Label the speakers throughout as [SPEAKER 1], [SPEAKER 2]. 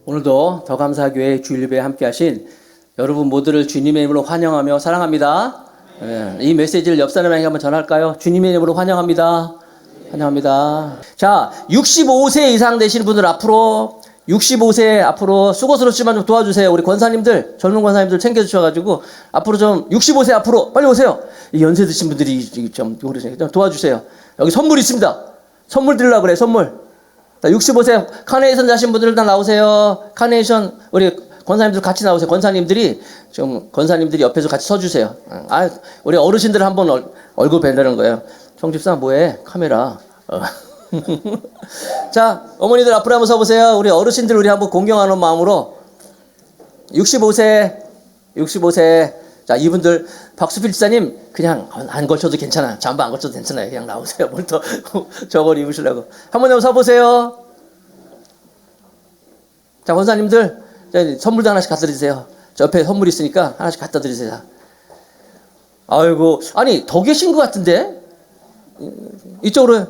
[SPEAKER 1] 오늘도 더 감사교회 주일예배에 함께 하신 여러분 모두를 주님의 이름으로 환영하며 사랑합니다. 이 메시지를 옆 사람에게 한번 전할까요? 주님의 이름으로 환영합니다. 환영합니다. 자, 65세 이상 되신 분들 앞으로 65세 앞으로 수고스럽지만 좀 도와주세요. 우리 권사님들, 젊은 권사님들 챙겨주셔가지고 앞으로 좀 65세 앞으로 빨리 오세요. 이 연세 드신 분들이 좀 도와주세요. 여기 선물 있습니다. 선물 드리려고 그래, 선물. 65세 카네이션 자신 분들 다 나오세요. 카네이션 우리 권사님들 같이 나오세요. 권사님들이 옆에서 같이 서주세요. 우리 어르신들 한번 얼굴 뵈려는 거예요. 총집사 뭐해? 카메라. 자, 어머니들 앞으로 한번 서보세요. 우리 어르신들 우리 한번 공경하는 마음으로 65세. 자, 이분들 박수필 지사님 그냥 안 걸쳐도 괜찮아. 잠바 안 걸쳐도 괜찮아요. 그냥 나오세요. 뭘 또 저걸 입으시려고. 한번 한번 서보세요. 자, 권사님들 선물도 하나씩 갖다 드리세요. 저 옆에 선물 있으니까 하나씩 갖다 드리세요. 아이고, 아니 더 계신 것 같은데 이쪽으로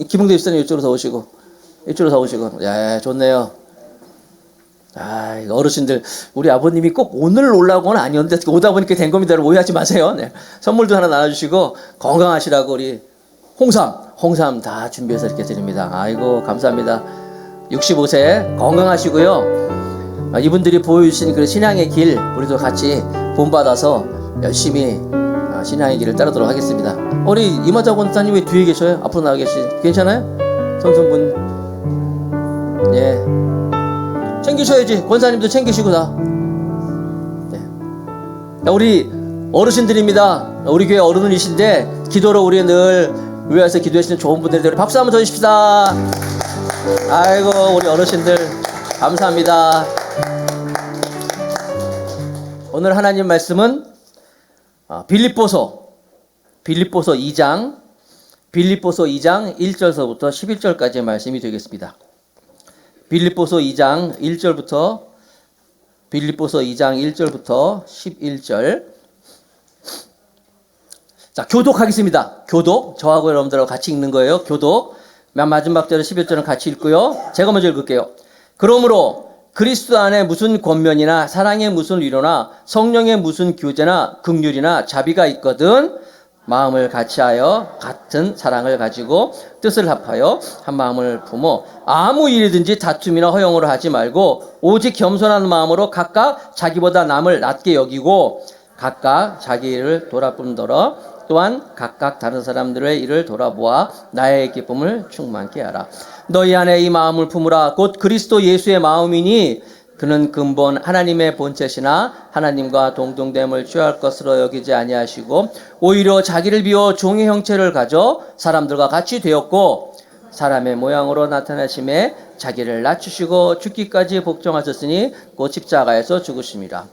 [SPEAKER 1] 김웅대 집사님 이쪽으로 더 오시고 예, 좋네요. 어르신들, 우리 아버님이 꼭 오늘 올라오고는 아니었는데 오다 보니까 된 겁니다. 오해하지 마세요. 네. 선물도 하나 나눠주시고 건강하시라고 우리 홍삼 다 준비해서 이렇게 드립니다. 아이고, 감사합니다. 65세 건강하시고요. 이분들이 보여주신 그 신앙의 길 우리도 같이 본받아서 열심히 신앙의 길을 따르도록 하겠습니다. 우리 이마자 권사님 왜 뒤에 계셔요? 앞으로 나와 괜찮아요? 선순분, 예. 챙기셔야지. 권사님도 챙기시고 다. 네. 우리 어르신들입니다. 우리 교회 어른이신데 기도로 우리 늘 위에서 기도하시는 좋은 분들인데 우리 박수 한번 더 주십시다. 아이고, 우리 어르신들 감사합니다. 오늘 하나님 말씀은 빌립보서 2장 1절서부터 11절까지의 말씀이 되겠습니다. 빌립보서 2장 1절부터 11절. 자, 교독하겠습니다. 교독. 저하고 여러분들하고 같이 읽는 거예요. 교독. 맨 마지막 절에 11절은 같이 읽고요. 제가 먼저 읽을게요. 그러므로 그리스도 안에 무슨 권면이나 사랑의 무슨 위로나 성령의 무슨 교제나 긍휼이나 자비가 있거든 마음을 같이하여 같은 사랑을 가지고 뜻을 합하여 한 마음을 품어 아무 일이든지 다툼이나 허용으로 하지 말고 오직 겸손한 마음으로 각각 자기보다 남을 낮게 여기고 각각 자기 일을 돌아보더러 또한 각각 다른 사람들의 일을 돌아보아 나의 기쁨을 충만케 하라. 너희 안에 이 마음을 품으라. 곧 그리스도 예수의 마음이니 그는 근본 하나님의 본체시나 하나님과 동등됨을 취할 것으로 여기지 아니하시고 오히려 자기를 비워 종의 형체를 가져 사람들과 같이 되었고 사람의 모양으로 나타나심에 자기를 낮추시고 죽기까지 복종하셨으니 곧 십자가에서 죽으심이라.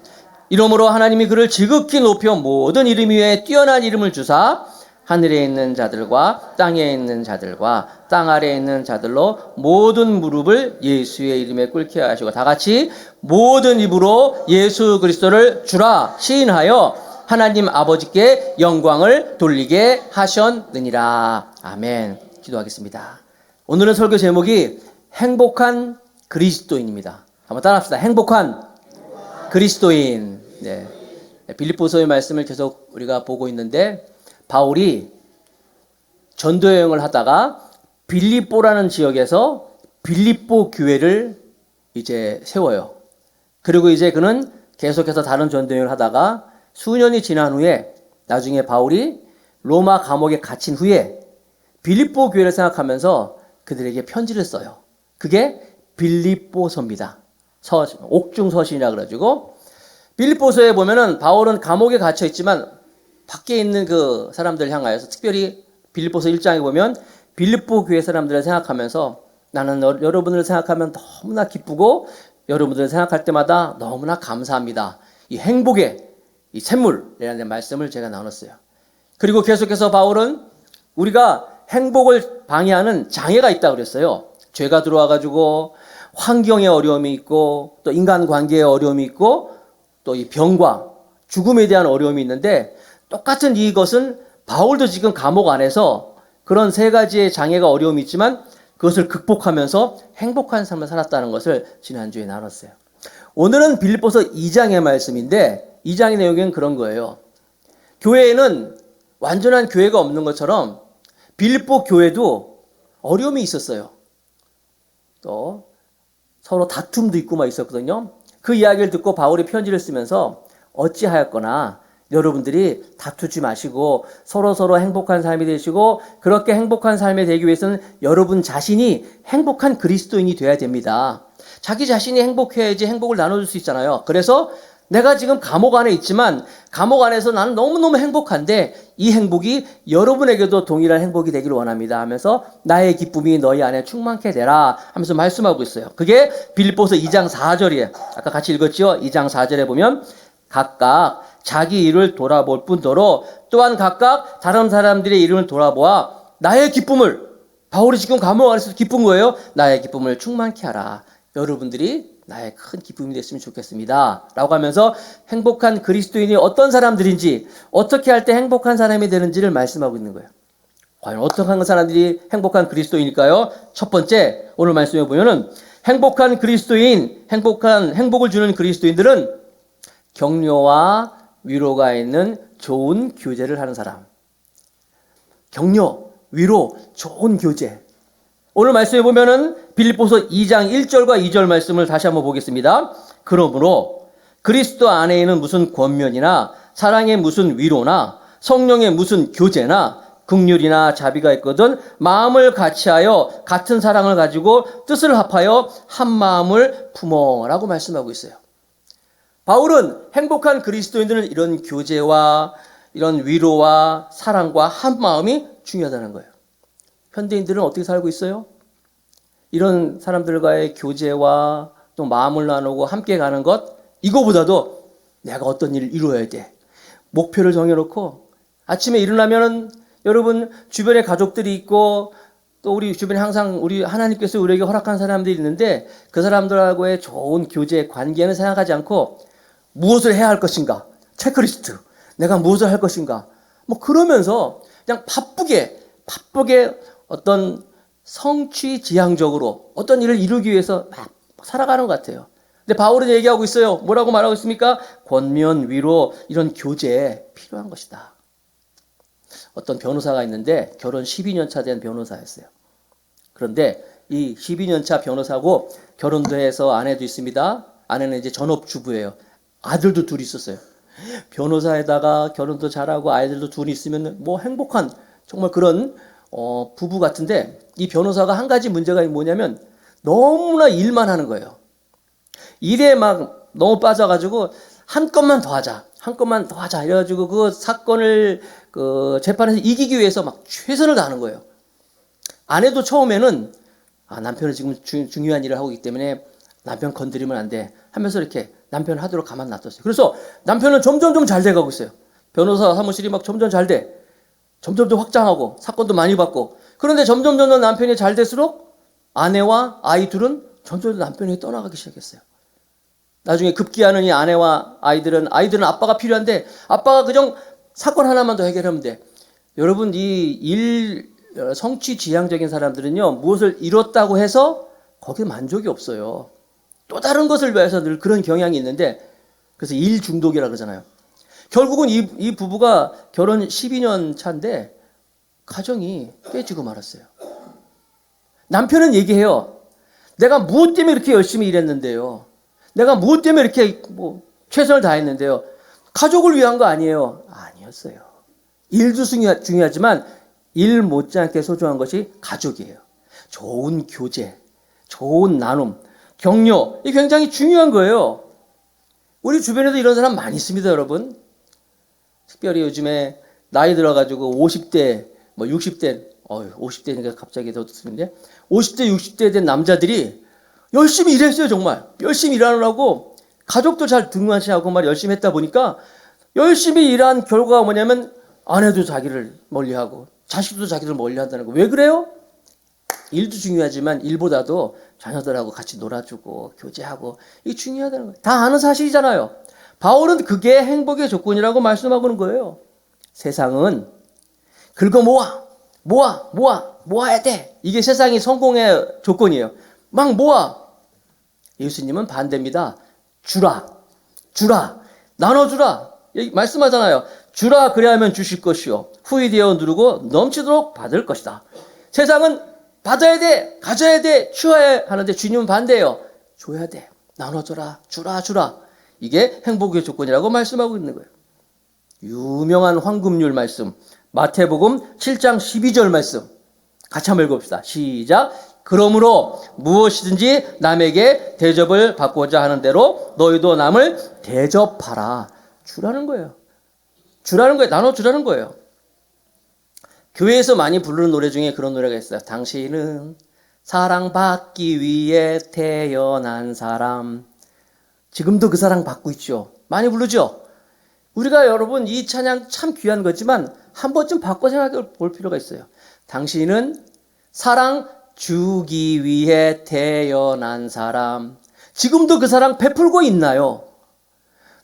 [SPEAKER 1] 이러므로 하나님이 그를 지극히 높여 모든 이름 위에 뛰어난 이름을 주사 하늘에 있는 자들과 땅에 있는 자들과 땅 아래에 있는 자들로 모든 무릎을 예수의 이름에 꿇게 하시고 다 같이 모든 입으로 예수 그리스도를 주라 시인하여 하나님 아버지께 영광을 돌리게 하셨느니라. 아멘. 기도하겠습니다. 오늘은 설교 제목이 행복한 그리스도인입니다. 한번 따라합시다. 행복한 그리스도인. 네. 빌립보서의 말씀을 계속 우리가 보고 있는데 바울이 전도 여행을 하다가 빌립보라는 지역에서 빌립보 교회를 이제 세워요. 그리고 이제 그는 계속해서 다른 전도 여행을 하다가 수년이 지난 후에 나중에 바울이 로마 감옥에 갇힌 후에 빌립보 교회를 생각하면서 그들에게 편지를 써요. 그게 빌립보서입니다. 옥중서신이라 그래가지고 빌립보서에 보면은 바울은 감옥에 갇혀 있지만 밖에 있는 그 사람들을 향하여서 특별히 빌립보서 1장에 보면 빌립보 교회 사람들을 생각하면서 나는 여러분을 생각하면 너무나 기쁘고 여러분들을 생각할 때마다 너무나 감사합니다. 이 행복의 이 샘물이라는 말씀을 제가 나눴어요. 그리고 계속해서 바울은 우리가 행복을 방해하는 장애가 있다고 그랬어요. 죄가 들어와가지고 환경에 어려움이 있고 또 인간관계에 어려움이 있고 또 이 병과 죽음에 대한 어려움이 있는데 똑같은 이것은 바울도 지금 감옥 안에서 그런 세 가지의 장애가 어려움이 있지만 그것을 극복하면서 행복한 삶을 살았다는 것을 지난주에 나눴어요. 오늘은 빌립보서 2장의 말씀인데 2장의 내용은 그런 거예요. 교회에는 완전한 교회가 없는 것처럼 빌립보 교회도 어려움이 있었어요. 또 서로 다툼도 있고 막 있었거든요. 그 이야기를 듣고 바울이 편지를 쓰면서 어찌하였거나 여러분들이 다투지 마시고 서로 행복한 삶이 되시고 그렇게 행복한 삶이 되기 위해서는 여러분 자신이 행복한 그리스도인이 돼야 됩니다. 자기 자신이 행복해야지 행복을 나눠줄 수 있잖아요. 그래서 내가 지금 감옥 안에 있지만 감옥 안에서 나는 너무너무 행복한데 이 행복이 여러분에게도 동일한 행복이 되기를 원합니다 하면서 나의 기쁨이 너희 안에 충만케 되라 하면서 말씀하고 있어요. 그게 빌립보서 2장 4절이에요. 아까 같이 읽었죠? 2장 4절에 보면 각각 자기 일을 돌아볼 뿐더러 또한 각각 다른 사람들의 이름을 돌아보아 나의 기쁨을 바울이 지금 감옥 안에서 기쁜 거예요. 나의 기쁨을 충만케 하라. 여러분들이 나의 큰 기쁨이 됐으면 좋겠습니다. 라고 하면서 행복한 그리스도인이 어떤 사람들인지 어떻게 할 때 행복한 사람이 되는지를 말씀하고 있는 거예요. 과연 어떤 사람들이 행복한 그리스도인일까요? 첫 번째 오늘 말씀해 보면은 행복한 그리스도인, 행복을 주는 그리스도인들은 격려와 위로가 있는 좋은 교제를 하는 사람. 격려, 위로, 좋은 교제. 오늘 말씀해 보면은 빌립보서 2장 1절과 2절 말씀을 다시 한번 보겠습니다. 그러므로 그리스도 안에 있는 무슨 권면이나 사랑의 무슨 위로나 성령의 무슨 교제나 긍휼이나 자비가 있거든 마음을 같이하여 같은 사랑을 가지고 뜻을 합하여 한 마음을 품어라고 말씀하고 있어요. 바울은 행복한 그리스도인들은 이런 교제와 이런 위로와 사랑과 한 마음이 중요하다는 거예요. 현대인들은 어떻게 살고 있어요? 이런 사람들과의 교제와 또 마음을 나누고 함께 가는 것, 이거보다도 내가 어떤 일을 이루어야 돼. 목표를 정해놓고 아침에 일어나면은 여러분 주변에 가족들이 있고 또 우리 주변에 항상 우리 하나님께서 우리에게 허락한 사람들이 있는데 그 사람들하고의 좋은 교제, 관계는 생각하지 않고 무엇을 해야 할 것인가? 체크리스트. 내가 무엇을 할 것인가? 뭐 그러면서 그냥 바쁘게 어떤 성취지향적으로 어떤 일을 이루기 위해서 막 살아가는 것 같아요. 근데 바울은 얘기하고 있어요. 뭐라고 말하고 있습니까? 권면, 위로, 이런 교제에 필요한 것이다. 어떤 변호사가 있는데 결혼 12년 차 된 변호사였어요. 그런데 이 12년 차 변호사고 결혼도 해서 아내도 있습니다. 아내는 이제 전업주부예요. 아들도 둘이 있었어요. 변호사에다가 결혼도 잘하고 아이들도 둘이 있으면 뭐 행복한 정말 그런 부부 같은데 이 변호사가 한 가지 문제가 뭐냐면 너무나 일만 하는 거예요. 일에 막 너무 빠져가지고 한 건만 더 하자. 이래가지고 그 사건을 그 재판에서 이기기 위해서 막 최선을 다하는 거예요. 아내도 처음에는 남편은 지금 중요한 일을 하고 있기 때문에 남편 건드리면 안 돼 하면서 이렇게 남편 하도록 가만 놔뒀어요. 그래서 남편은 점점 잘 돼가고 있어요. 변호사 사무실이 막 점점 잘 돼. 점점 더 확장하고 사건도 많이 받고 그런데 점점 남편이 잘 될수록 아내와 아이 둘은 점점 남편이 떠나가기 시작했어요. 나중에 급기야는 이 아내와 아이들은 아빠가 필요한데 아빠가 그냥 사건 하나만 더 해결하면 돼. 여러분 이 일 성취지향적인 사람들은요 무엇을 이뤘다고 해서 거기에 만족이 없어요. 또 다른 것을 위해서 늘 그런 경향이 있는데 그래서 일 중독이라 그러잖아요. 결국은 이 부부가 결혼 12년 차인데 가정이 깨지고 말았어요. 남편은 얘기해요. 내가 무엇 때문에 이렇게 열심히 일했는데요. 내가 무엇 때문에 이렇게 최선을 다했는데요. 가족을 위한 거 아니에요. 아니었어요. 일도 중요하지만 일 못지않게 소중한 것이 가족이에요. 좋은 교제, 좋은 나눔, 격려, 이게 굉장히 중요한 거예요. 우리 주변에도 이런 사람 많이 있습니다, 여러분. 특별히 요즘에 나이 들어가지고 50대, 60대, 50대니까 갑자기 더 듣는데 50대, 60대 된 남자들이 열심히 일했어요, 정말. 열심히 일하느라고 가족도 잘 등한시하고 열심히 했다 보니까 열심히 일한 결과가 뭐냐면 아내도 자기를 멀리하고 자식도 자기를 멀리한다는 거. 왜 그래요? 일도 중요하지만 일보다도 자녀들하고 같이 놀아주고 교제하고 이게 중요하다는 거예요. 다 아는 사실이잖아요. 바울은 그게 행복의 조건이라고 말씀하고 있는 거예요. 세상은 긁어 모아 모아야 돼. 이게 세상이 성공의 조건이에요. 막 모아. 예수님은 반대입니다. 주라. 주라. 나눠주라. 말씀하잖아요. 주라 그리하면 주실 것이요. 후히 되어 누르고 넘치도록 받을 것이다. 세상은 받아야 돼. 가져야 돼. 취해야 하는데 주님은 반대예요. 줘야 돼. 나눠줘라. 주라 주라. 이게 행복의 조건이라고 말씀하고 있는 거예요. 유명한 황금률 말씀. 마태복음 7장 12절 말씀. 같이 한번 읽어봅시다. 시작. 그러므로 무엇이든지 남에게 대접을 받고자 하는 대로 너희도 남을 대접하라. 주라는 거예요. 주라는 거예요. 나눠주라는 거예요. 교회에서 많이 부르는 노래 중에 그런 노래가 있어요. 당신은 사랑받기 위해 태어난 사람. 지금도 그 사랑 받고 있죠. 많이 부르죠. 우리가 여러분 이 찬양 참 귀한 거지만 한 번쯤 바꿔 생각해 볼 필요가 있어요. 당신은 사랑 주기 위해 태어난 사람. 지금도 그 사랑 베풀고 있나요?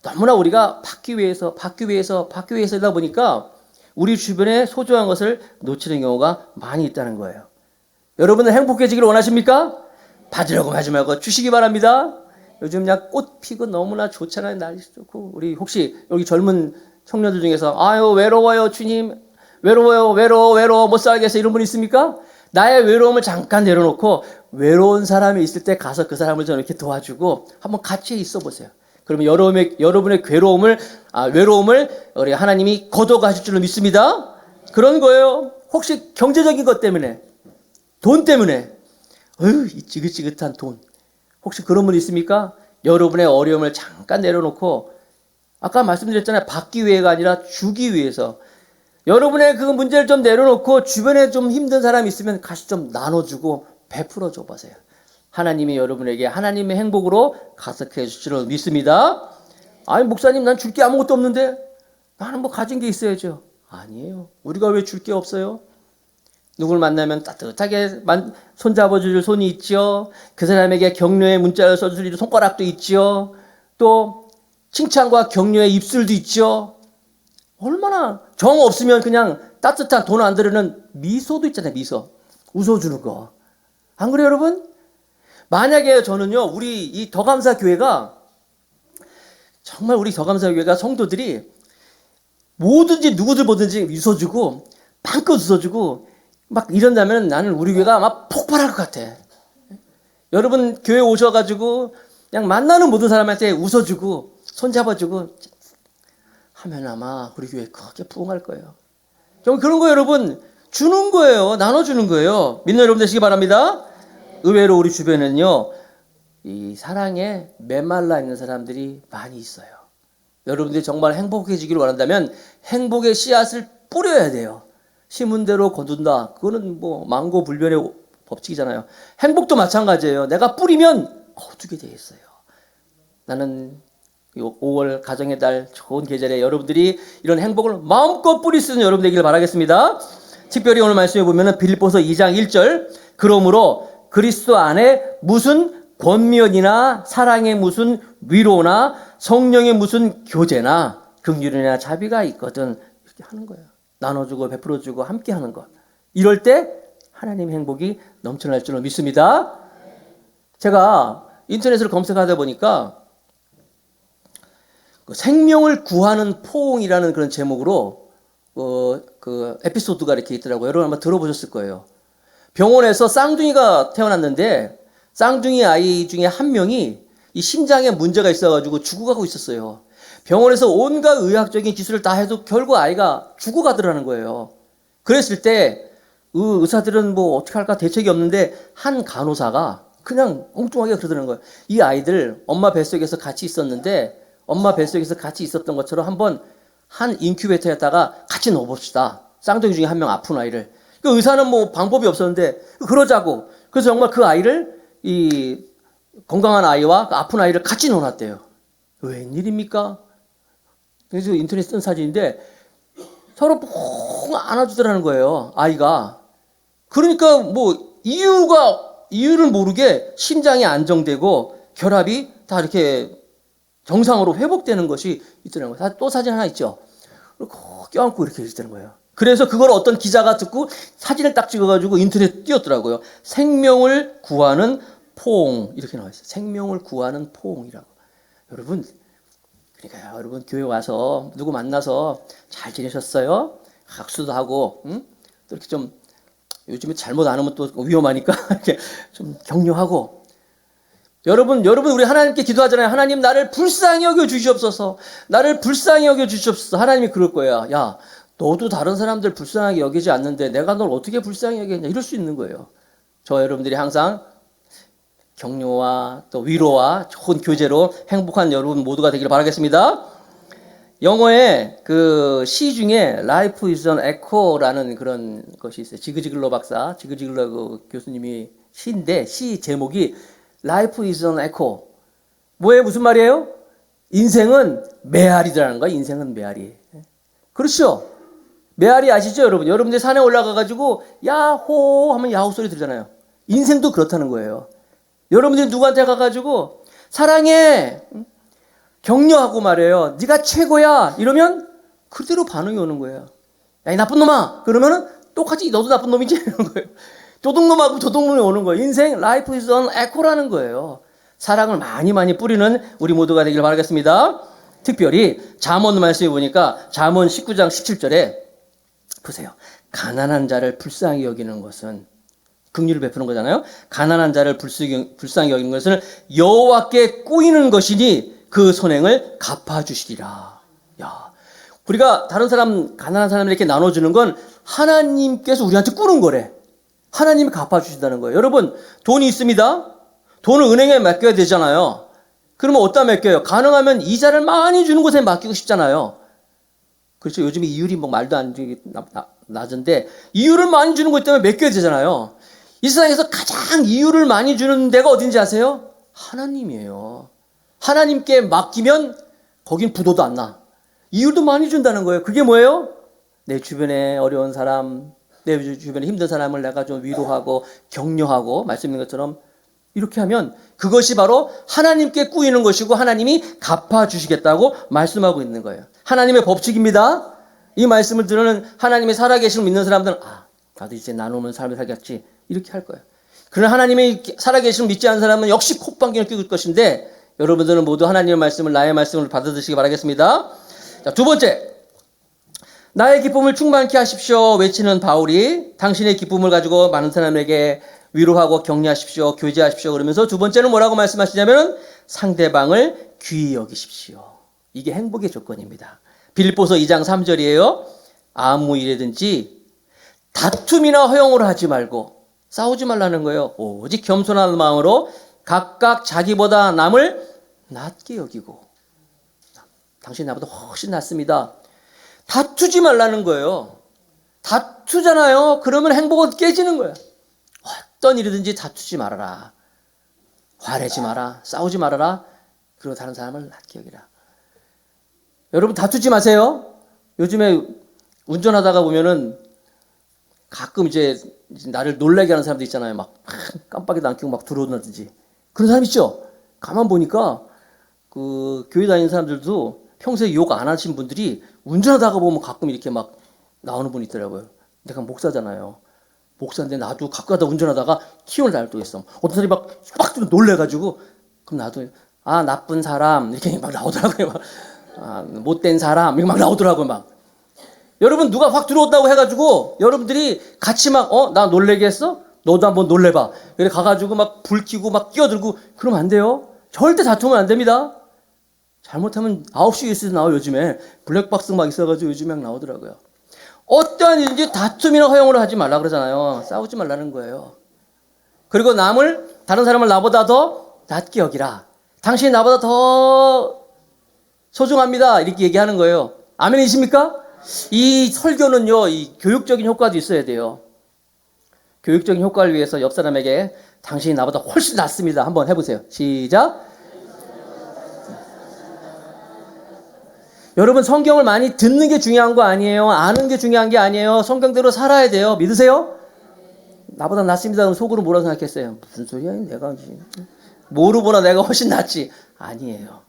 [SPEAKER 1] 너무나 우리가 받기 위해서 이다 보니까 우리 주변에 소중한 것을 놓치는 경우가 많이 있다는 거예요. 여러분은 행복해지기를 원하십니까? 받으려고 하지 말고 주시기 바랍니다. 요즘 그냥 꽃 피고 너무나 좋잖아요. 날씨 좋고. 우리 혹시 여기 젊은 청년들 중에서 아유 외로워요 주님. 외로워 못 살겠어 이런 분 있습니까? 나의 외로움을 잠깐 내려놓고 외로운 사람이 있을 때 가서 그 사람을 좀 이렇게 도와주고 한번 같이 있어 보세요. 그러면 여러분의 외로움을 우리 하나님이 거둬가실 줄로 믿습니다. 그런 거예요. 혹시 경제적인 것 때문에, 돈 때문에, 이 지긋지긋한 돈. 혹시 그런 분 있습니까? 여러분의 어려움을 잠깐 내려놓고, 아까 말씀드렸잖아요. 받기 위해가 아니라 주기 위해서. 여러분의 그 문제를 좀 내려놓고 주변에 좀 힘든 사람이 있으면 같이 좀 나눠주고 베풀어 줘 보세요. 하나님이 여러분에게 하나님의 행복으로 가득해 주실 줄 믿습니다. 아니 목사님 난 줄 게 아무것도 없는데 나는 뭐 가진 게 있어야죠. 아니에요. 우리가 왜 줄 게 없어요? 누굴 만나면 따뜻하게 손잡아 줄 손이 있죠. 그 사람에게 격려의 문자를 써줄 손가락도 있죠. 또 칭찬과 격려의 입술도 있죠. 얼마나 정 없으면 그냥 따뜻한 돈 안 들이는 미소도 있잖아요. 미소. 웃어주는 거. 안 그래요 여러분? 만약에 저는요 우리 이 더감사 교회가 정말 우리 더감사 교회가 성도들이 뭐든지 누구들 보든지 웃어주고 마음껏 웃어주고 막 이런다면 나는 우리 교회가 아마 폭발할 것 같아. 여러분 교회 오셔가지고 그냥 만나는 모든 사람한테 웃어주고 손잡아주고 하면 아마 우리 교회 크게 부흥할 거예요. 좀 그런 거 여러분 주는 거예요. 나눠주는 거예요. 믿는 여러분 되시기 바랍니다. 의외로 우리 주변에는요 이 사랑에 메말라 있는 사람들이 많이 있어요. 여러분들이 정말 행복해지기를 원한다면 행복의 씨앗을 뿌려야 돼요. 심은 대로 거둔다. 그거는 뭐 만고불변의 법칙이잖아요. 행복도 마찬가지예요. 내가 뿌리면 거두게 돼 있어요. 나는 5월 가정의 달 좋은 계절에 여러분들이 이런 행복을 마음껏 뿌릴 수 있는 여러분 되기를 바라겠습니다. 특별히 오늘 말씀해 보면은 빌립보서 2장 1절 그러므로 그리스도 안에 무슨 권면이나 사랑의 무슨 위로나 성령의 무슨 교제나 긍휼이나 자비가 있거든 이렇게 하는 거예요. 나눠주고 베풀어주고 함께 하는 것. 이럴 때 하나님의 행복이 넘쳐날 줄로 믿습니다. 제가 인터넷을 검색하다 보니까 생명을 구하는 포옹이라는 그런 제목으로 그 에피소드가 이렇게 있더라고요. 여러분 한번 들어보셨을 거예요. 병원에서 쌍둥이가 태어났는데 쌍둥이 아이 중에 한 명이 이 심장에 문제가 있어가지고 죽어가고 있었어요. 병원에서 온갖 의학적인 기술을 다 해도 결국 아이가 죽어가더라는 거예요. 그랬을 때 의사들은 뭐 어떻게 할까 대책이 없는데 한 간호사가 그냥 엉뚱하게 그러더라는 거예요. 이 아이들 엄마 뱃속에서 같이 있었는데 엄마 뱃속에서 같이 있었던 것처럼 한번 한 인큐베이터에다가 같이 넣어봅시다. 쌍둥이 중에 한 명 아픈 아이를. 그 의사는 뭐 방법이 없었는데 그러자고. 그래서 정말 그 아이를 이 건강한 아이와 그 아픈 아이를 같이 넣어놨대요. 웬일입니까? 그래서 인터넷 쓴 사진인데 서로 푹 안아주더라는 거예요. 아이가. 그러니까 뭐 이유를 모르게 심장이 안정되고 결합이 다 이렇게 정상으로 회복되는 것이 있더라고요. 또 사진 하나 있죠. 껴안고 이렇게 있다는 거예요. 그래서 그걸 어떤 기자가 듣고 사진을 딱 찍어가지고 인터넷에 띄웠더라고요. 생명을 구하는 포옹. 이렇게 나와 있어요. 생명을 구하는 포옹이라고. 여러분, 그러니까 여러분 교회 와서 누구 만나서 잘 지내셨어요? 악수도 하고, 응? 또 이렇게 좀 요즘에 잘못 안 하면 또 위험하니까 이렇게 좀 격려하고. 여러분 우리 하나님께 기도하잖아요. 하나님 나를 불쌍히 여겨 주시옵소서. 나를 불쌍히 여겨 주시옵소서. 하나님이 그럴 거예요. 야, 너도 다른 사람들 불쌍하게 여기지 않는데 내가 널 어떻게 불쌍히 여기겠냐. 이럴 수 있는 거예요. 저 여러분들이 항상 격려와 또 위로와 좋은 교제로 행복한 여러분 모두가 되기를 바라겠습니다. 영어에 그 시 중에 Life is an Echo라는 그런 것이 있어요. 지그지글러 박사, 지그지글러 그 교수님이 시인데 시 제목이 Life is an Echo. 뭐예요? 무슨 말이에요? 인생은 메아리라는 거야. 인생은 메아리. 그렇죠? 메아리 아시죠, 여러분? 여러분들 산에 올라가가지고 야호 하면 야호 소리 들잖아요. 인생도 그렇다는 거예요. 여러분들이 누구한테 가가지고 사랑해, 격려하고 말해요. 네가 최고야. 이러면 그대로 반응이 오는 거예요. 야, 이 나쁜 놈아. 그러면은 똑같이 너도 나쁜 놈이지 이러는 거예요. 도둑놈하고 도둑놈이 오는 거예요. 인생 라이프 is an echo라는 거예요. 사랑을 많이 뿌리는 우리 모두가 되길 바라겠습니다. 특별히 잠언 말씀에 보니까 잠언 19장 17절에 보세요. 가난한 자를 불쌍히 여기는 것은 긍휼을 베푸는 거잖아요. 가난한 자를 불쌍히 여기는 것은 여호와께 꾸이는 것이니 그 선행을 갚아주시리라. 야, 우리가 다른 사람 가난한 사람에게 나눠주는 건 하나님께서 우리한테 꾸는 거래. 하나님이 갚아주신다는 거예요. 여러분 돈이 있습니다. 돈을 은행에 맡겨야 되잖아요. 그러면 어디다 맡겨요? 가능하면 이자를 많이 주는 곳에 맡기고 싶잖아요. 그렇죠. 요즘에 이율이 뭐 말도 안 되게 낮은데 이율을 많이 주는 것 때문에 맡겨야 되잖아요. 이 세상에서 가장 이율을 많이 주는 데가 어딘지 아세요? 하나님이에요. 하나님께 맡기면 거긴 부도도 안 나. 이율도 많이 준다는 거예요. 그게 뭐예요? 내 주변에 어려운 사람, 내 주변에 힘든 사람을 내가 좀 위로하고 격려하고 말씀 있는 것처럼 이렇게 하면 그것이 바로 하나님께 꾸이는 것이고 하나님이 갚아주시겠다고 말씀하고 있는 거예요. 하나님의 법칙입니다. 이 말씀을 들으는 하나님의 살아계심을 믿는 사람들은 나도 이제 나누면 삶을 살겠지 이렇게 할 거예요. 그러나 하나님의 살아계심을 믿지 않는 사람은 역시 콧방귀를 뀌을 것인데 여러분들은 모두 하나님의 말씀을 나의 말씀을 받아들이시기 바라겠습니다. 자, 두 번째, 나의 기쁨을 충만케 하십시오 외치는 바울이 당신의 기쁨을 가지고 많은 사람에게 위로하고 격려하십시오, 교제하십시오 그러면서 두 번째는 뭐라고 말씀하시냐면 상대방을 귀히 여기십시오. 이게 행복의 조건입니다. 빌립보서 2장 3절이에요. 아무 일이든지 다툼이나 허용을 하지 말고 싸우지 말라는 거예요. 오직 겸손한 마음으로 각각 자기보다 남을 낮게 여기고 당신이 나보다 훨씬 낫습니다. 다투지 말라는 거예요. 다투잖아요. 그러면 행복은 깨지는 거예요. 어떤 일이든지 다투지 말아라. 화내지 마라. 싸우지 말아라. 그리고 다른 사람을 낮게 여기라. 여러분 다투지 마세요. 요즘에 운전하다가 보면은 가끔 이제 나를 놀라게 하는 사람도 있잖아요. 막 깜빡이도 안 켜고 막 들어오든지. 그런 사람 있죠? 가만 보니까 그 교회 다니는 사람들도 평소에 욕 안 하신 분들이 운전하다가 보면 가끔 이렇게 막 나오는 분이 있더라고요. 내가 목사잖아요. 목사인데 나도 가끔 가다 운전하다가 키워를 날 또 있어. 어떤 사람이 막 놀래가지고 그럼 나도 나쁜 사람 이렇게 막 나오더라고요. 못된 사람 이렇게 막 나오더라고요. 막 여러분 누가 확 들어온다고 해가지고 여러분들이 같이 막 나 놀래게 했어? 너도 한번 놀래봐. 그래 가가지고 막 불 켜고 막 끼어들고 그러면 안 돼요. 절대 다투면 안 됩니다. 잘못하면 9시 뉴스에서 나와요. 요즘에 블랙박스 막 있어가지고 요즘에 막 나오더라고요. 어떠한 일인지 다툼이나 허용을 하지 말라 그러잖아요. 싸우지 말라는 거예요. 그리고 다른 사람을 나보다 더 낮게 여기라. 당신이 나보다 더 소중합니다. 이렇게 얘기하는 거예요. 아멘이십니까? 이 설교는요, 이 교육적인 효과도 있어야 돼요. 교육적인 효과를 위해서 옆 사람에게 당신이 나보다 훨씬 낫습니다. 한번 해보세요. 시작. 여러분 성경을 많이 듣는 게 중요한 거 아니에요. 아는 게 중요한 게 아니에요. 성경대로 살아야 돼요. 믿으세요? 나보다 낫습니다. 그럼 속으로 뭐라고 생각했어요? 무슨 소리야? 내가 모르보나 내가 훨씬 낫지. 아니에요.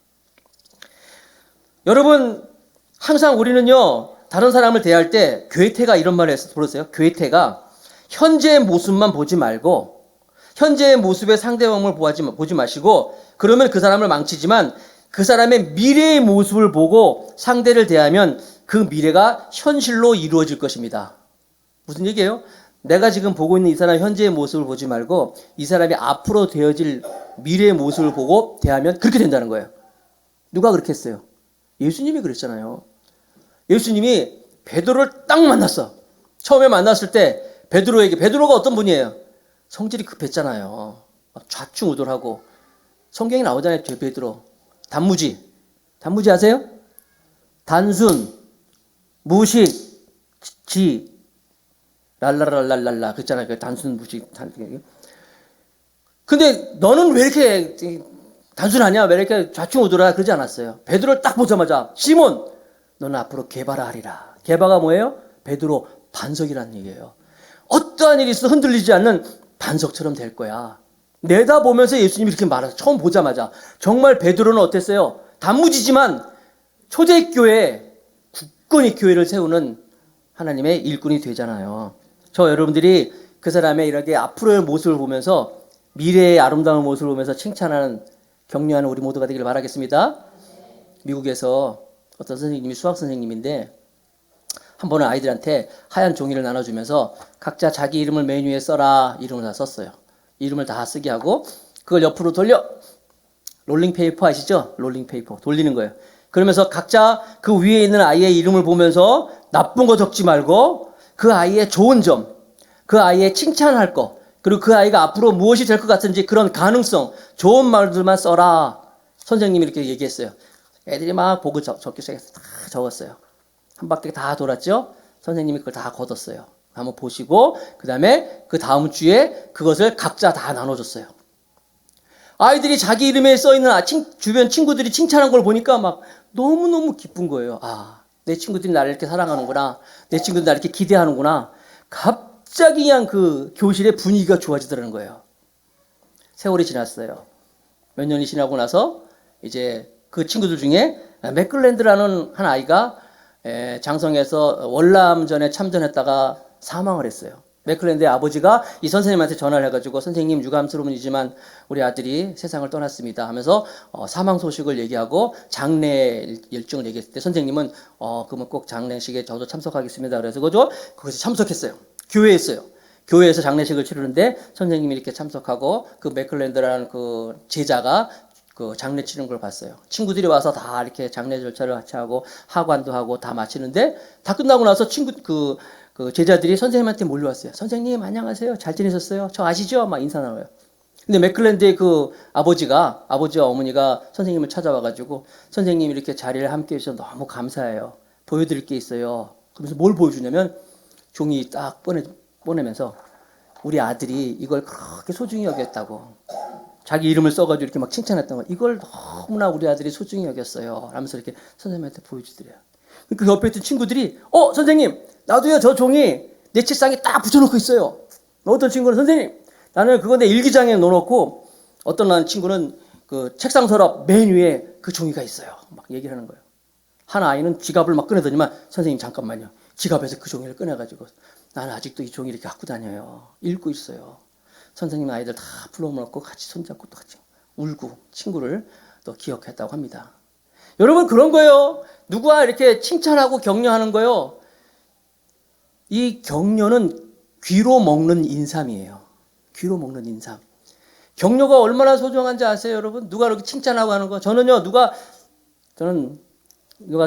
[SPEAKER 1] 여러분 항상 우리는요 다른 사람을 대할 때 괴테가 이런 말을 했어요. 들었어요? 괴테가 현재의 모습만 보지 말고 현재의 모습의 상대방을 보지 마시고 그러면 그 사람을 망치지만 그 사람의 미래의 모습을 보고 상대를 대하면 그 미래가 현실로 이루어질 것입니다. 무슨 얘기예요? 내가 지금 보고 있는 이 사람 현재의 모습을 보지 말고 이 사람이 앞으로 되어질 미래의 모습을 보고 대하면 그렇게 된다는 거예요. 누가 그렇게 했어요? 예수님이 그랬잖아요. 예수님이 베드로를 딱 만났어. 처음에 만났을 때 베드로가 어떤 분이에요? 성질이 급했잖아요. 막 좌충우돌하고 성경에 나오잖아요. 베드로 단무지 아세요? 단순 무식 지 랄라랄랄랄라 그랬잖아요. 그 단순 무식 근데 너는 왜 이렇게 단순하냐? 왜 이렇게 좌충우돌하? 그러지 않았어요. 베드로를 딱 보자마자 시몬 너는 앞으로 게바라 하리라. 게바가 뭐예요? 베드로 반석이라는 얘기예요. 어떠한 일이 있어 흔들리지 않는 반석처럼 될 거야. 내다보면서 예수님이 이렇게 말하서 처음 보자마자 정말 베드로는 어땠어요? 단무지지만 초대교회 굳건히 교회를 세우는 하나님의 일꾼이 되잖아요. 저 여러분들이 그 사람의 이렇게 앞으로의 모습을 보면서 미래의 아름다운 모습을 보면서 칭찬하는 격려하는 우리 모두가 되기를 바라겠습니다. 미국에서 어떤 선생님이 수학 선생님인데 한 번은 아이들한테 하얀 종이를 나눠주면서 각자 자기 이름을 맨 위에 써라 이름을 다 썼어요. 이름을 다 쓰게 하고 그걸 옆으로 돌려 롤링페이퍼 아시죠? 롤링페이퍼 돌리는 거예요. 그러면서 각자 그 위에 있는 아이의 이름을 보면서 나쁜 거 적지 말고 그 아이의 좋은 점, 그 아이의 칭찬할 거, 그리고 그 아이가 앞으로 무엇이 될 것 같은지 그런 가능성, 좋은 말들만 써라. 선생님이 이렇게 얘기했어요. 애들이 막 보고 적기 시작해서 다 적었어요. 한 바퀴 다 돌았죠? 선생님이 그걸 다 걷었어요. 한번 보시고 그 다음에 그 다음 주에 그것을 각자 다 나눠줬어요. 아이들이 자기 이름에 써있는 주변 친구들이 칭찬한 걸 보니까 막 너무너무 기쁜 거예요. 아, 내 친구들이 나를 이렇게 사랑하는구나. 내 친구들이 나를 이렇게 기대하는구나. 갑자기 그냥 그 교실의 분위기가 좋아지더라는 거예요. 세월이 지났어요. 몇 년이 지나고 나서 이제 그 친구들 중에 맥클랜드라는 한 아이가 장성에서 월남전에 참전했다가 사망을 했어요. 맥클랜드의 아버지가 이 선생님한테 전화를 해가지고 선생님 유감스러운 일이지만 우리 아들이 세상을 떠났습니다 하면서 사망 소식을 얘기하고 장례 일정을 얘기했을 때 선생님은 그러면 꼭 장례식에 저도 참석하겠습니다. 그래서 거기서 참석했어요. 교회에서 장례식을 치르는데 선생님이 이렇게 참석하고 그 맥클랜드라는 그 제자가 그 장례 치는 걸 봤어요. 친구들이 와서 다 이렇게 장례 절차를 같이 하고 하관도 하고 다 마치는데 다 끝나고 나서 그 제자들이 선생님한테 몰려왔어요. 선생님 안녕하세요. 잘 지내셨어요? 저 아시죠? 막 인사 나눠요. 근데 맥클랜드의 그 아버지와 어머니가 선생님을 찾아와가지고 선생님 이렇게 자리를 함께 해주셔서 너무 감사해요. 보여드릴 게 있어요. 그러면서 뭘 보여주냐면 종이 딱 꺼내면서 우리 아들이 이걸 그렇게 소중히 여겼다고. 자기 이름을 써가지고 이렇게 막 칭찬했던 거. 이걸 너무나 우리 아들이 소중히 여겼어요. 하면서 이렇게 선생님한테 보여주더래요. 그 옆에 있던 친구들이, 선생님, 나도요, 저 종이 내 책상에 딱 붙여놓고 있어요. 어떤 친구는, 선생님, 나는 그거 내 일기장에 넣어놓고, 어떤 친구는 그 책상 서랍 맨 위에 그 종이가 있어요. 막 얘기를 하는 거예요. 한 아이는 지갑을 막 꺼내더니만, 선생님, 잠깐만요. 지갑에서 그 종이를 꺼내가지고, 나는 아직도 이 종이 이렇게 갖고 다녀요. 읽고 있어요. 선생님 아이들 다 불러모았고 같이 손잡고 또 같이 울고 친구를 또 기억했다고 합니다. 여러분 그런 거예요. 누구와 이렇게 칭찬하고 격려하는 거요. 이 격려는 귀로 먹는 인삼이에요. 귀로 먹는 인삼. 격려가 얼마나 소중한지 아세요, 여러분? 누가 이렇게 칭찬하고 하는 거. 저는 누가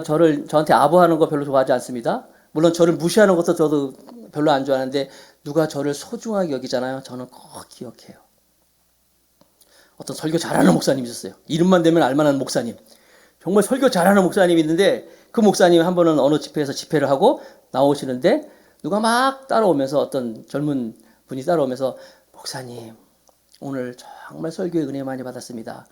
[SPEAKER 1] 저한테 아부하는 거 별로 좋아하지 않습니다. 물론 저를 무시하는 것도 저도 별로 안 좋아하는데 누가 저를 소중하게 여기잖아요. 저는 꼭 기억해요. 어떤 설교 잘하는 목사님이 있었어요. 이름만 대면 알만한 목사님. 정말 설교 잘하는 목사님이 있는데 그 목사님 한 번은 어느 집회에서 집회를 하고 나오시는데 누가 막 따라오면서 어떤 젊은 분이 따라오면서 목사님 오늘 정말 설교의 은혜 많이 받았습니다.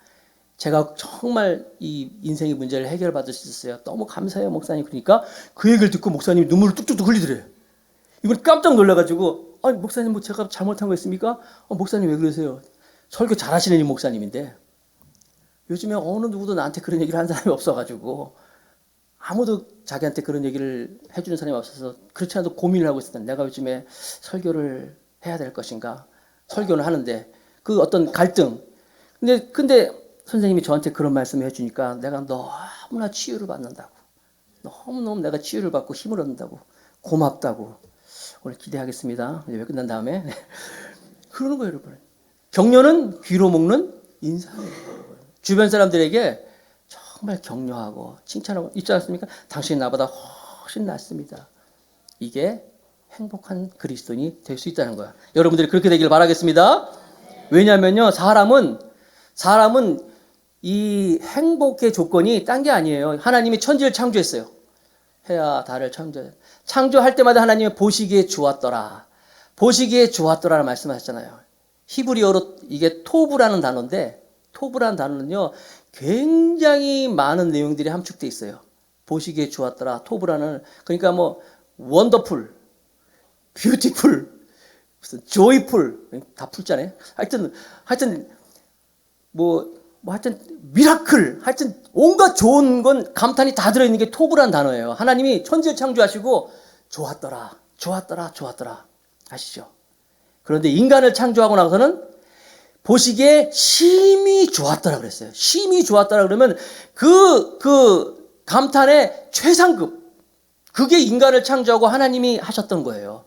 [SPEAKER 1] 제가 정말 이 인생의 문제를 해결받을 수 있었어요. 너무 감사해요 목사님. 그러니까 그 얘기를 듣고 목사님이 눈물을 뚝뚝뚝 흘리더래요. 이걸 깜짝 놀라가지고 아니 목사님 뭐 제가 잘못한 거 있습니까? 목사님 왜 그러세요? 설교 잘하시는 이 목사님인데 요즘에 어느 누구도 나한테 그런 얘기를 한 사람이 없어가지고 아무도 자기한테 그런 얘기를 해주는 사람이 없어서 그렇지 않아도 고민을 하고 있었던, 내가 요즘에 설교를 해야 될 것인가. 설교는 하는데 그 어떤 갈등. 근데 선생님이 저한테 그런 말씀을 해주니까 내가 너무나 치유를 받는다고, 너무너무 내가 치유를 받고 힘을 얻는다고, 고맙다고, 오늘 기대하겠습니다. 예배 끝난 다음에 그러는 거예요, 여러분. 격려는 귀로 먹는 인사예요, 여러분. 주변 사람들에게 정말 격려하고 칭찬하고 있지 않습니까? 당신이 나보다 훨씬 낫습니다. 이게 행복한 그리스도인이 될 수 있다는 거야. 여러분들이 그렇게 되기를 바라겠습니다. 왜냐하면요, 사람은 이 행복의 조건이 딴 게 아니에요. 하나님이 천지를 창조했어요. 해와 달을 창조할 때마다 하나님이 보시기에 좋았더라. 보시기에 좋았더라라는 말씀하셨잖아요. 히브리어로 이게 토브라는 단어인데, 토브라는 단어는요 굉장히 많은 내용들이 함축되어 있어요. 보시기에 좋았더라. 토브라는, 그러니까 뭐 원더풀, 뷰티풀, 무슨 조이풀, 다 풀자네. 하여튼 하여튼 미라클, 하여튼 온갖 좋은 건 감탄이 다 들어있는 게 토브라는 단어예요. 하나님이 천지를 창조하시고 좋았더라, 좋았더라, 좋았더라 아시죠? 그런데 인간을 창조하고 나서는 보시기에 심히 좋았더라 그랬어요. 심히 좋았더라 그러면 그 감탄의 최상급, 그게 인간을 창조하고 하나님이 하셨던 거예요.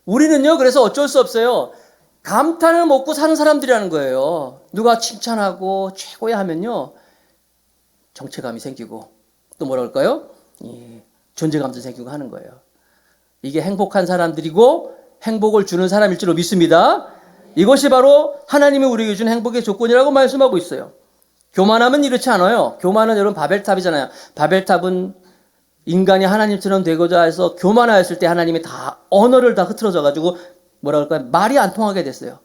[SPEAKER 1] 우리는요, 그래서 어쩔 수 없어요. 감탄을 먹고 사는 사람들이라는 거예요. 누가 칭찬하고 최고야 하면요, 정체감이 생기고, 또 뭐라 그럴까요? 존재감도 생기고 하는 거예요. 이게 행복한 사람들이고 행복을 주는 사람일 줄로 믿습니다. 이것이 바로 하나님이 우리에게 준 행복의 조건이라고 말씀하고 있어요. 교만하면 이렇지 않아요. 교만은 여러분 바벨탑이잖아요. 바벨탑은 인간이 하나님처럼 되고자 해서 교만하였을 때 하나님이 다 언어를 다 흐트러져 가지고 뭐라 그럴까요? 말이 안 통하게 됐어요.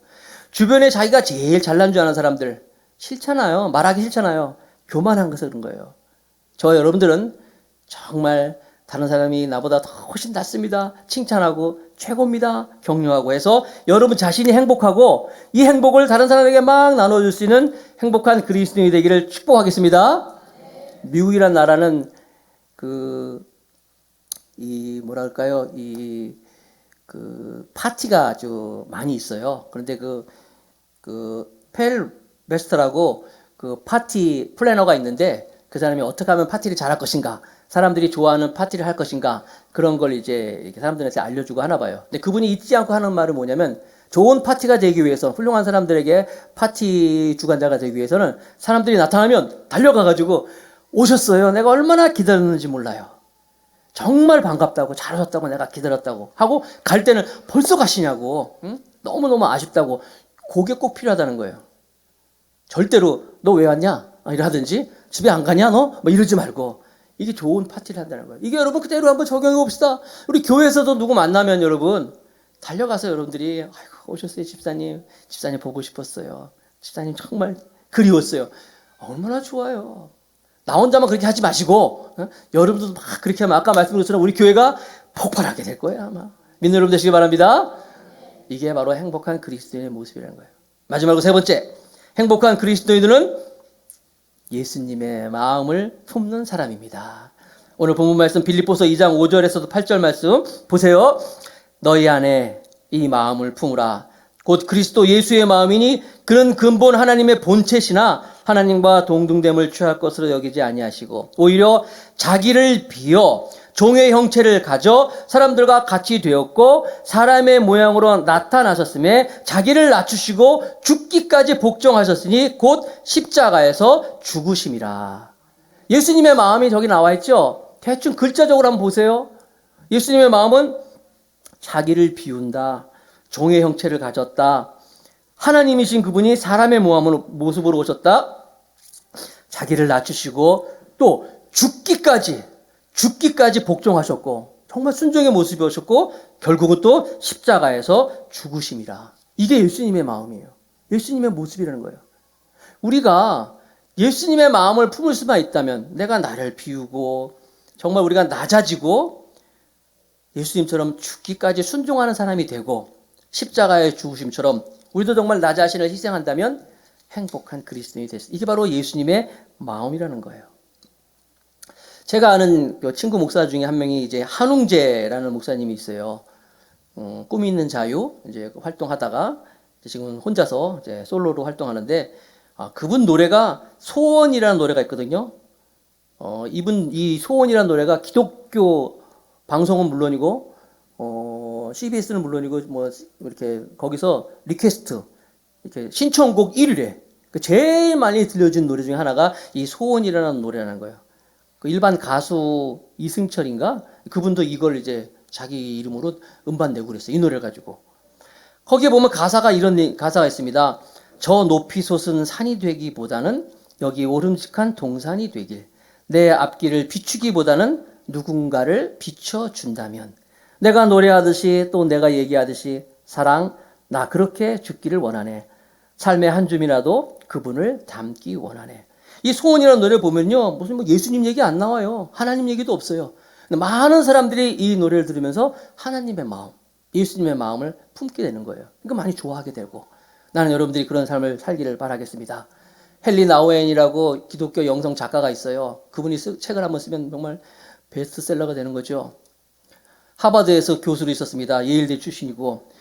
[SPEAKER 1] 주변에 자기가 제일 잘난 줄 아는 사람들 싫잖아요. 말하기 싫잖아요. 교만한 것을 그런 거예요. 저 여러분들은 정말 다른 사람이 나보다 더 훨씬 낫습니다. 칭찬하고 최고입니다. 격려하고 해서 여러분 자신이 행복하고 이 행복을 다른 사람에게 막 나눠줄 수 있는 행복한 그리스도인이 되기를 축복하겠습니다. 미국이란 나라는 뭐랄까요, 파티가 아주 많이 있어요. 그런데 펠 베스터라고 파티 플래너가 있는데 그 사람이 어떻게 하면 파티를 잘할 것인가, 사람들이 좋아하는 파티를 할 것인가, 그런 걸 이제 사람들한테 알려주고 하나 봐요. 근데 그분이 잊지 않고 하는 말은 뭐냐면, 좋은 파티가 되기 위해서, 훌륭한 사람들에게 파티 주관자가 되기 위해서는 사람들이 나타나면 달려가가지고 오셨어요. 내가 얼마나 기다렸는지 몰라요. 정말 반갑다고, 잘 오셨다고, 내가 기다렸다고 하고 갈 때는 벌써 가시냐고, 응? 너무너무 아쉽다고. 그게 꼭 필요하다는 거예요. 절대로 너 왜 왔냐? 이러든지 집에 안 가냐 너? 뭐 이러지 말고, 이게 좋은 파티를 한다는 거예요. 이게 여러분 그대로 한번 적용해 봅시다. 우리 교회에서도 누구 만나면 여러분 달려가서 여러분들이 아이고 오셨어요 집사님, 집사님 보고 싶었어요, 집사님 정말 그리웠어요. 얼마나 좋아요. 나 혼자만 그렇게 하지 마시고 여러분들도 막 그렇게 하면 아까 말씀드린 것처럼 우리 교회가 폭발하게 될 거예요 아마. 믿는 여러분 되시기 바랍니다. 이게 바로 행복한 그리스도인의 모습이라는 거예요. 마지막으로 세 번째, 행복한 그리스도인들은 예수님의 마음을 품는 사람입니다. 오늘 본문 말씀 빌립보서 2장 5절에서도 8절 말씀 보세요. 너희 안에 이 마음을 품으라. 곧 그리스도 예수의 마음이니 그는 근본 하나님의 본체시나 하나님과 동등됨을 취할 것으로 여기지 아니하시고 오히려 자기를 비어 종의 형체를 가져 사람들과 같이 되었고 사람의 모양으로 나타나셨음에 자기를 낮추시고 죽기까지 복종하셨으니 곧 십자가에서 죽으심이라. 예수님의 마음이 저기 나와 있죠. 대충 글자적으로 한번 보세요. 예수님의 마음은 자기를 비운다, 종의 형체를 가졌다, 하나님이신 그분이 사람의 모습으로 오셨다, 자기를 낮추시고 또 죽기까지 복종하셨고 정말 순종의 모습이었고 결국은 또 십자가에서 죽으심이라. 이게 예수님의 마음이에요. 예수님의 모습이라는 거예요. 우리가 예수님의 마음을 품을 수만 있다면, 내가 나를 비우고 정말 우리가 낮아지고 예수님처럼 죽기까지 순종하는 사람이 되고 십자가의 죽으심처럼 우리도 정말 나 자신을 희생한다면 행복한 그리스도인이 될 수 있어요. 이게 바로 예수님의 마음이라는 거예요. 제가 아는 그 친구 목사 중에 한 명이 이제 한웅재라는 목사님이 있어요. 꿈이 있는 자유 이제 활동하다가 이제 지금 혼자서 이제 솔로로 활동하는데 그분 노래가 소원이라는 노래가 있거든요. 이 소원이라는 노래가 기독교 방송은 물론이고 CBS는 물론이고 뭐 이렇게 거기서 리퀘스트 이렇게 신청곡 1위래. 제일 많이 들려진 노래 중에 하나가 이 소원이라는 노래라는 거예요. 그 일반 가수 이승철인가 그분도 이걸 이제 자기 이름으로 음반 내고 그랬어요. 이 노래를 가지고. 거기에 보면 가사가 이런 가사가 있습니다. 저 높이 솟은 산이 되기보다는 여기 오름직한 동산이 되길. 내 앞길을 비추기보다는 누군가를 비춰준다면. 내가 노래하듯이 또 내가 얘기하듯이 사랑 나 그렇게 죽기를 원하네. 삶의 한 줌이라도 그분을 닮기 원하네. 이 소원이라는 노래 보면요. 무슨 뭐 예수님 얘기 안 나와요. 하나님 얘기도 없어요. 근데 많은 사람들이 이 노래를 들으면서 하나님의 마음, 예수님의 마음을 품게 되는 거예요. 그러니까 많이 좋아하게 되고 나는 여러분들이 그런 삶을 살기를 바라겠습니다. 헨리 나우엔이라고 기독교 영성 작가가 있어요. 그분이 책을 한번 쓰면 정말 베스트셀러가 되는 거죠. 하버드에서 교수로 있었습니다. 예일대 출신이고.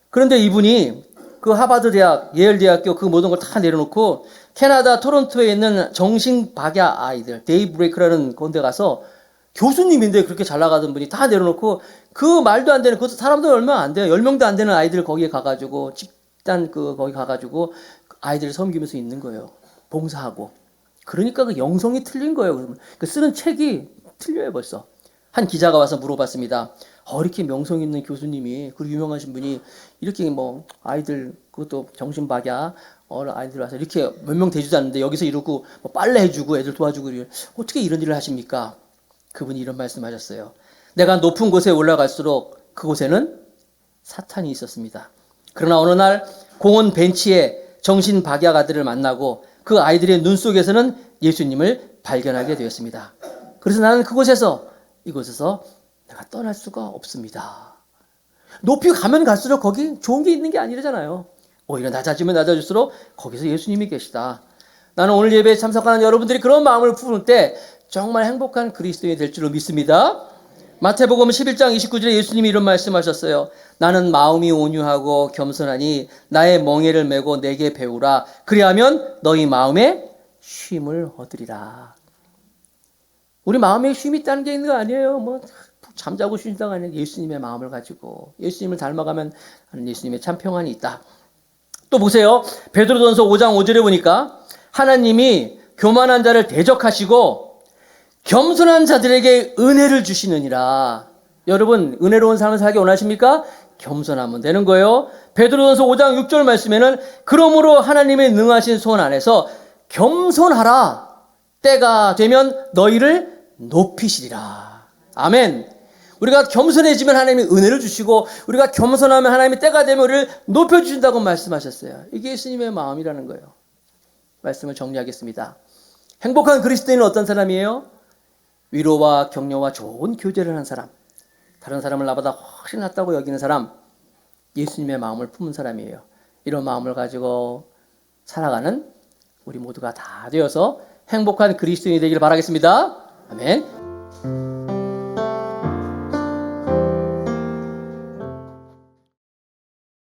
[SPEAKER 1] 그런데 이분이 그 하버드 대학, 예일 대학교 그 모든 걸 다 내려놓고 캐나다 토론토에 있는 정신박야 아이들, 데이브레이크라는 건데 가서 교수님인데 그렇게 잘 나가던 분이 다 내려놓고 그 말도 안 되는, 그 사람도 얼마 안 돼요. 10명도 안 되는 아이들 거기에 가가지고 집단 거기 가가지고 아이들을 섬기면서 있는 거예요. 봉사하고. 그러니까 그 영성이 틀린 거예요. 그 쓰는 책이 틀려요, 벌써. 한 기자가 와서 물어봤습니다. 이렇게 명성 있는 교수님이, 그리고 유명하신 분이 이렇게 뭐 아이들, 그것도 정신박야, 아이들 와서 이렇게 몇 명 되지도 않는데 여기서 이러고 뭐 빨래 해주고 애들 도와주고 어떻게 이런 일을 하십니까? 그분이 이런 말씀하셨어요. 내가 높은 곳에 올라갈수록 그곳에는 사탄이 있었습니다. 그러나 어느 날 공원 벤치에 정신박야가들을 만나고 그 아이들의 눈 속에서는 예수님을 발견하게 되었습니다. 그래서 나는 이곳에서 내가 떠날 수가 없습니다. 높이 가면 갈수록 거기 좋은 게 있는 게 아니잖아요. 오히려 낮아지면 낮아질수록 거기서 예수님이 계시다. 나는 오늘 예배에 참석하는 여러분들이 그런 마음을 품을 때 정말 행복한 그리스도인이 될 줄로 믿습니다. 마태복음 11장 29절에 예수님이 이런 말씀하셨어요. 나는 마음이 온유하고 겸손하니 나의 멍에를 메고 내게 배우라. 그리하면 너희 마음에 쉼을 얻으리라. 우리 마음에 쉼이 있다는 게 있는 거 아니에요. 뭐 잠자고 쉰다가 아니라 예수님의 마음을 가지고 예수님을 닮아가면 예수님의 참 평안이 있다. 또 보세요. 베드로전서 5장 5절에 보니까 하나님이 교만한 자를 대적하시고 겸손한 자들에게 은혜를 주시느니라. 여러분 은혜로운 삶을 살기 원하십니까? 겸손하면 되는 거예요. 베드로전서 5장 6절 말씀에는 그러므로 하나님의 능하신 손 안에서 겸손하라. 때가 되면 너희를 높이시리라. 아멘. 우리가 겸손해지면 하나님이 은혜를 주시고 우리가 겸손하면 하나님이 때가 되면 우리를 높여주신다고 말씀하셨어요. 이게 예수님의 마음이라는 거예요. 말씀을 정리하겠습니다. 행복한 그리스도인은 어떤 사람이에요? 위로와 격려와 좋은 교제를 하는 사람, 다른 사람을 나보다 훨씬 낫다고 여기는 사람, 예수님의 마음을 품은 사람이에요. 이런 마음을 가지고 살아가는 우리 모두가 다 되어서 행복한 그리스도인이 되기를 바라겠습니다. 아멘.